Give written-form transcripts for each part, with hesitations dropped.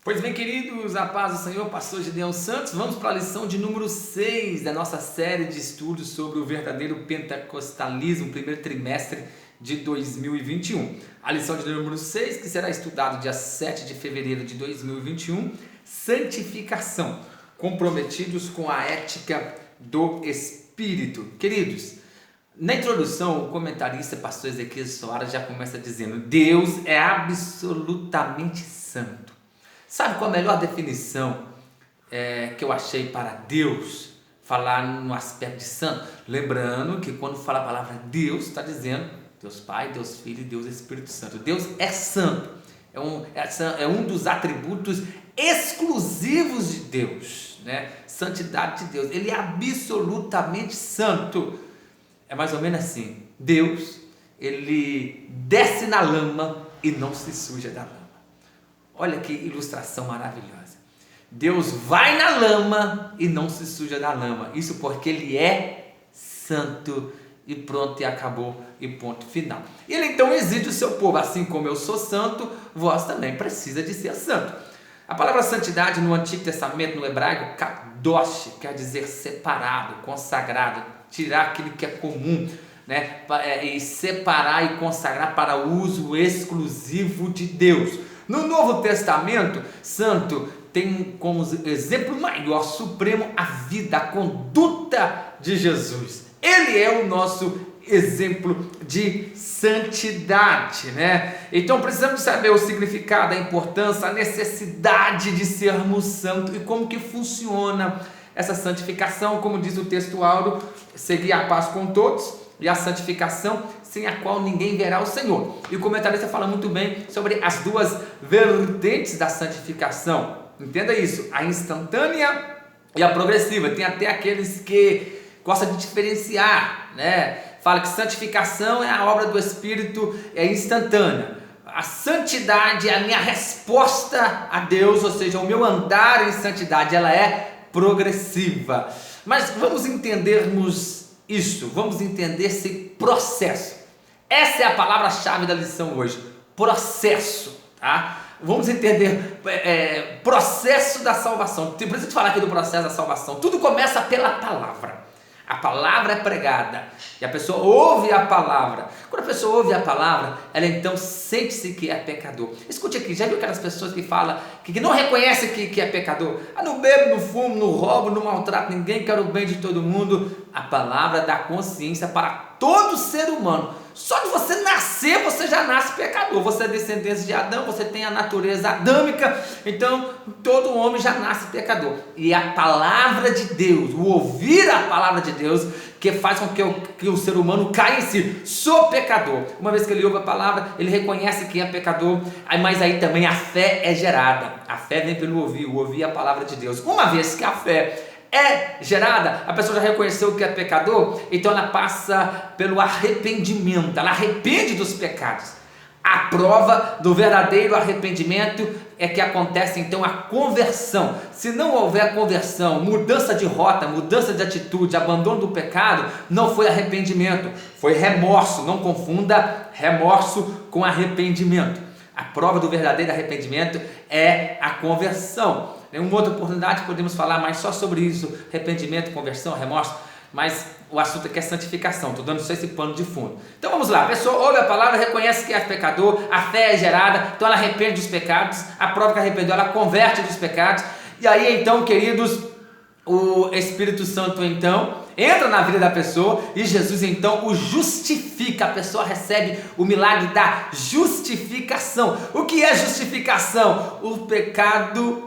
Pois bem, queridos, a paz do Senhor, pastor Gideão Santos, vamos para a lição de número 6 da nossa série de estudos sobre o verdadeiro pentecostalismo, primeiro trimestre de 2021. A lição de número 6, que será estudada dia 7 de fevereiro de 2021, santificação, comprometidos com a ética do Espírito. Queridos, na introdução, o comentarista pastor Ezequiel Soares já começa dizendo: Deus é absolutamente santo. Sabe qual a melhor definição que eu achei para Deus falar no aspecto de santo? Lembrando que quando fala a palavra Deus, está dizendo Deus Pai, Deus Filho e Deus Espírito Santo. Deus é santo, é um dos atributos exclusivos de Deus, né? Santidade de Deus, Ele é absolutamente santo. É mais ou menos assim: Deus, Ele desce na lama e não se suja da lama. Olha que ilustração maravilhosa. Deus vai na lama e não se suja da lama. Isso porque Ele é santo e pronto, e acabou, e ponto final. Ele então exige o seu povo: assim como eu sou santo, vós também precisa de ser santo. A palavra santidade no Antigo Testamento, no hebraico, kadosh, quer dizer separado, consagrado, tirar aquilo que é comum, né? E separar e consagrar para o uso exclusivo de Deus. No Novo Testamento, santo tem como exemplo maior, supremo, a vida, a conduta de Jesus. Ele é o nosso exemplo de santidade, né? Então precisamos saber o significado, a importância, a necessidade de sermos santos e como que funciona essa santificação. Como diz o texto áureo, seguir a paz com todos e a santificação, sem a qual ninguém verá o Senhor. E o comentarista fala muito bem sobre as duas vertentes da santificação. Entenda isso: a instantânea e a progressiva. Tem até aqueles que gostam de diferenciar, né? Fala que santificação é a obra do Espírito, é instantânea. A santidade é a minha resposta a Deus, ou seja, o meu andar em santidade, ela é progressiva. Mas vamos entendermos isso, vamos entender esse processo. Essa é a palavra-chave da lição hoje: processo, tá? Vamos entender processo da salvação. Preciso te falar aqui do processo da salvação. Tudo começa pela palavra. A palavra é pregada e a pessoa ouve a palavra. Quando a pessoa ouve a palavra, ela então sente-se que é pecador. Escute aqui, já viu aquelas pessoas que falam, que não reconhecem que é pecador? Não bebo, não fumo, não roubo, não maltrato ninguém, quero o bem de todo mundo. A palavra dá consciência para todo ser humano. Só de você nascer, você já nasce pecador. Você é descendente de Adão, você tem a natureza adâmica, então todo homem já nasce pecador. E a palavra de Deus, o ouvir a palavra de Deus, que faz com que o ser humano caia em si: sou pecador. Uma vez que ele ouve a palavra, ele reconhece que é pecador, mas aí também a fé é gerada. A fé vem pelo ouvir a palavra de Deus. Uma vez que a fé é gerada, a pessoa já reconheceu que é pecador, então ela passa pelo arrependimento, ela arrepende dos pecados. A prova do verdadeiro arrependimento é que acontece então a conversão. Se não houver conversão, mudança de rota, mudança de atitude, abandono do pecado, não foi arrependimento, foi remorso. Não confunda remorso com arrependimento. A prova do verdadeiro arrependimento é a conversão. Em uma outra oportunidade podemos falar mais só sobre isso: arrependimento, conversão, remorso. Mas o assunto aqui é santificação. Estou dando só esse pano de fundo. Então vamos lá: a pessoa ouve a palavra, reconhece que é pecador, a fé é gerada, então ela arrepende dos pecados. A prova que arrependeu, ela converte dos pecados. E aí então, queridos, o Espírito Santo então entra na vida da pessoa e Jesus então o justifica. A pessoa recebe o milagre da justificação. O que é justificação? Os pecados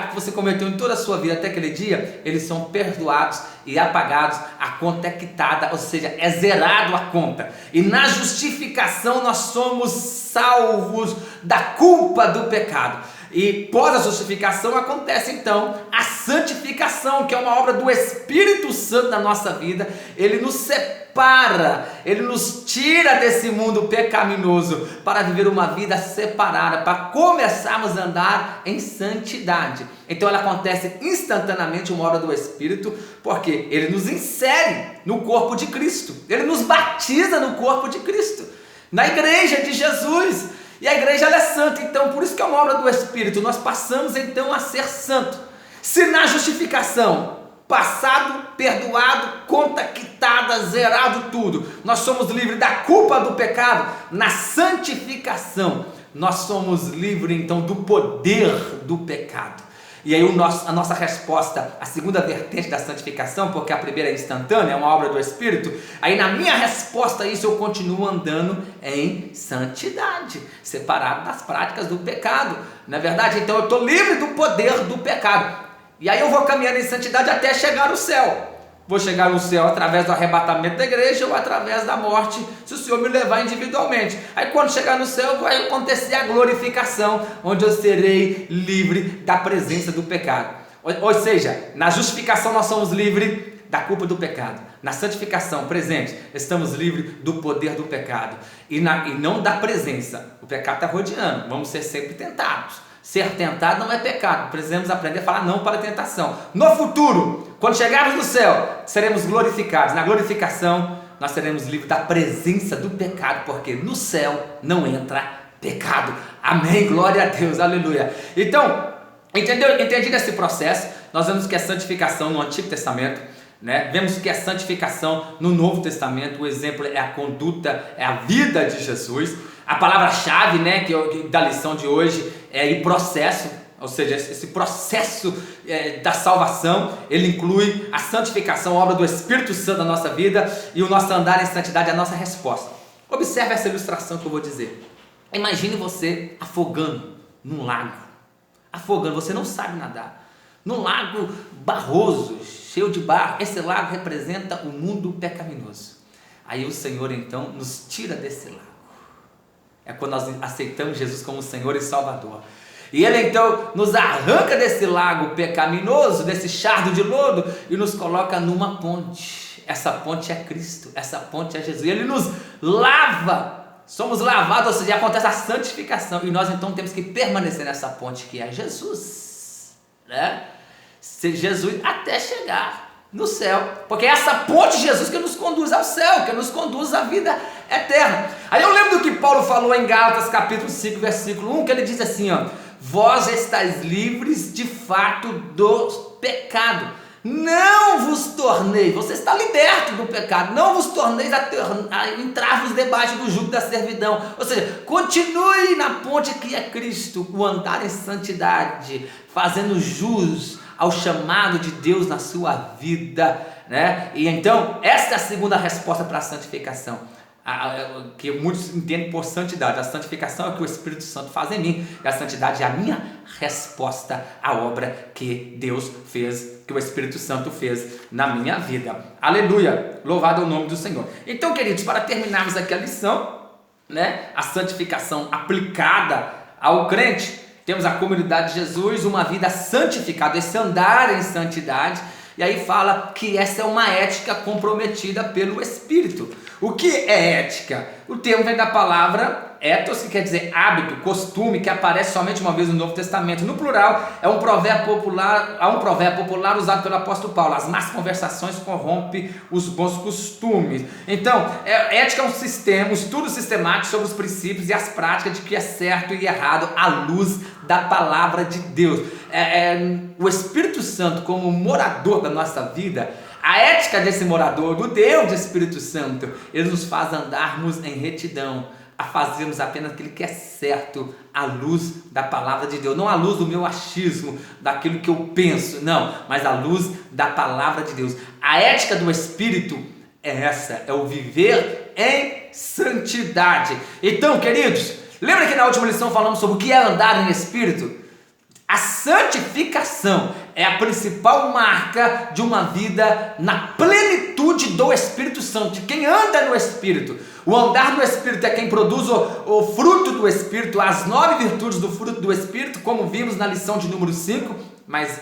que você cometeu em toda a sua vida até aquele dia, eles são perdoados e apagados. A conta é quitada, ou seja, é zerado a conta. E na justificação nós somos salvos da culpa do pecado. E pós a justificação acontece então a santificação, que é uma obra do Espírito Santo na nossa vida. Ele nos separa, Ele nos tira desse mundo pecaminoso para viver uma vida separada, para começarmos a andar em santidade. Então ela acontece instantaneamente, uma obra do Espírito, porque Ele nos insere no corpo de Cristo, Ele nos batiza no corpo de Cristo, na igreja de Jesus. E a igreja ela é santa, então por isso que é uma obra do Espírito. Nós passamos então a ser santo. Se na justificação, passado, perdoado, conta quitada, zerado tudo, nós somos livres da culpa do pecado, na santificação nós somos livres então do poder do pecado. E aí a nossa resposta, a segunda vertente da santificação, porque a primeira é instantânea, é uma obra do Espírito, aí na minha resposta a isso eu continuo andando em santidade, separado das práticas do pecado, não é verdade? Então eu estou livre do poder do pecado, e aí eu vou caminhando em santidade até chegar no céu. Vou chegar no céu através do arrebatamento da igreja ou através da morte, se o Senhor me levar individualmente. Aí quando chegar no céu vai acontecer a glorificação, onde eu serei livre da presença do pecado. Ou seja, na justificação nós somos livres da culpa do pecado. Na santificação, presente, estamos livres do poder do pecado. E não da presença. O pecado está rodeando, vamos ser sempre tentados. Ser tentado não é pecado, precisamos aprender a falar não para a tentação. No futuro, quando chegarmos no céu, seremos glorificados. Na glorificação, nós seremos livres da presença do pecado, porque no céu não entra pecado. Amém, glória a Deus, aleluia. Então, entendido esse processo, nós vemos que é santificação no Antigo Testamento, né? Vemos que é santificação no Novo Testamento. O exemplo é a conduta, é a vida de Jesus. A palavra-chave, né, da lição de hoje é o processo, ou seja, esse processo da salvação, ele inclui a santificação, a obra do Espírito Santo na nossa vida, e o nosso andar em santidade é a nossa resposta. Observe essa ilustração que eu vou dizer. Imagine você afogando num lago, afogando, você não sabe nadar, num lago barroso, cheio de barro. Esse lago representa o mundo pecaminoso. Aí o Senhor então nos tira desse lago. É quando nós aceitamos Jesus como Senhor e Salvador. E Ele então nos arranca desse lago pecaminoso, desse chardo de lodo, e nos coloca numa ponte. Essa ponte é Cristo, essa ponte é Jesus. E Ele nos lava, somos lavados, ou seja, acontece a santificação. E nós então temos que permanecer nessa ponte que é Jesus, né? Ser Jesus até chegar no céu, porque é essa ponte de Jesus que nos conduz ao céu, que nos conduz à vida eterna. Aí eu lembro do que Paulo falou em Gálatas capítulo 5, versículo 1, que ele diz assim, ó: vós estáis livres de fato do pecado, não vos torneis, você está liberto do pecado, não vos torneis a entrar-vos debaixo do jugo da servidão. Ou seja, continue na ponte que é Cristo, o andar em santidade, fazendo jus ao chamado de Deus na sua vida, né? E então, essa é a segunda resposta para a santificação, que muitos entendem por santidade. A santificação é o que o Espírito Santo faz em mim, e a santidade é a minha resposta à obra que Deus fez, que o Espírito Santo fez na minha vida. Aleluia, louvado é o nome do Senhor. Então, queridos, para terminarmos aqui a lição, né, a santificação aplicada ao crente, temos a comunidade de Jesus, uma vida santificada, esse andar em santidade. E aí fala que essa é uma ética comprometida pelo Espírito. O que é ética? O termo vem da palavra ethos, que quer dizer hábito, costume, que aparece somente uma vez no Novo Testamento. No plural, há um provérbio popular usado pelo apóstolo Paulo: as más conversações corrompem os bons costumes. Então, ética é um sistema, um estudo sistemático sobre os princípios e as práticas de que é certo e errado à luz da palavra de Deus. O Espírito Santo, como morador da nossa vida, a ética desse morador, do Deus do Espírito Santo, ele nos faz andarmos em retidão, a fazermos apenas aquilo que é certo à luz da palavra de Deus, não à luz do meu achismo, daquilo que eu penso, não, mas à luz da palavra de Deus. A ética do Espírito é essa, é o viver em santidade. Então, queridos, lembra que na última lição falamos sobre o que é andar em Espírito? A santificação é a principal marca de uma vida na plenitude do Espírito Santo, de quem anda no Espírito. O andar no Espírito é quem produz o fruto do Espírito, as 9 virtudes do fruto do Espírito, como vimos na lição de número 5, mas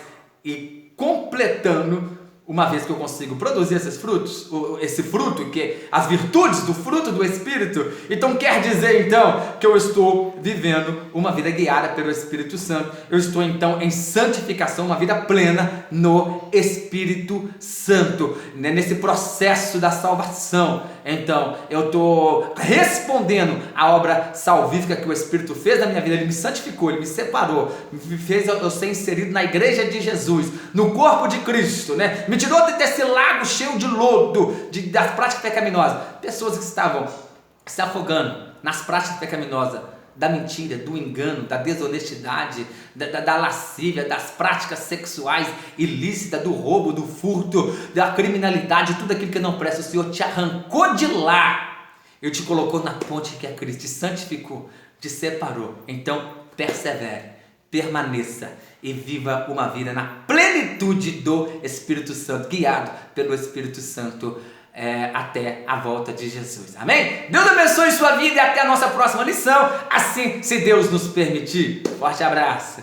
completando, uma vez que eu consigo produzir esses frutos, esse fruto, que as virtudes do fruto do Espírito, então quer dizer então que eu estou vivendo uma vida guiada pelo Espírito Santo. Eu estou então em santificação, uma vida plena no Espírito Santo, né? Nesse processo da salvação, Então, eu estou respondendo à obra salvífica que o Espírito fez na minha vida. Ele me santificou, Ele me separou, me fez eu ser inserido na igreja de Jesus, no corpo de Cristo, né? Me tirou desse lago cheio de lodo, das práticas pecaminosas. Pessoas que estavam se afogando nas práticas pecaminosas, da mentira, do engano, da desonestidade, da lascívia, das práticas sexuais ilícitas, do roubo, do furto, da criminalidade, tudo aquilo que não presta. O Senhor te arrancou de lá, Ele te colocou na ponte que é Cristo, te santificou, te separou. Então persevere, permaneça e viva uma vida na plenitude do Espírito Santo, guiado pelo Espírito Santo, até a volta de Jesus. Amém? Deus abençoe sua vida e até a nossa próxima lição, assim, se Deus nos permitir. Forte abraço.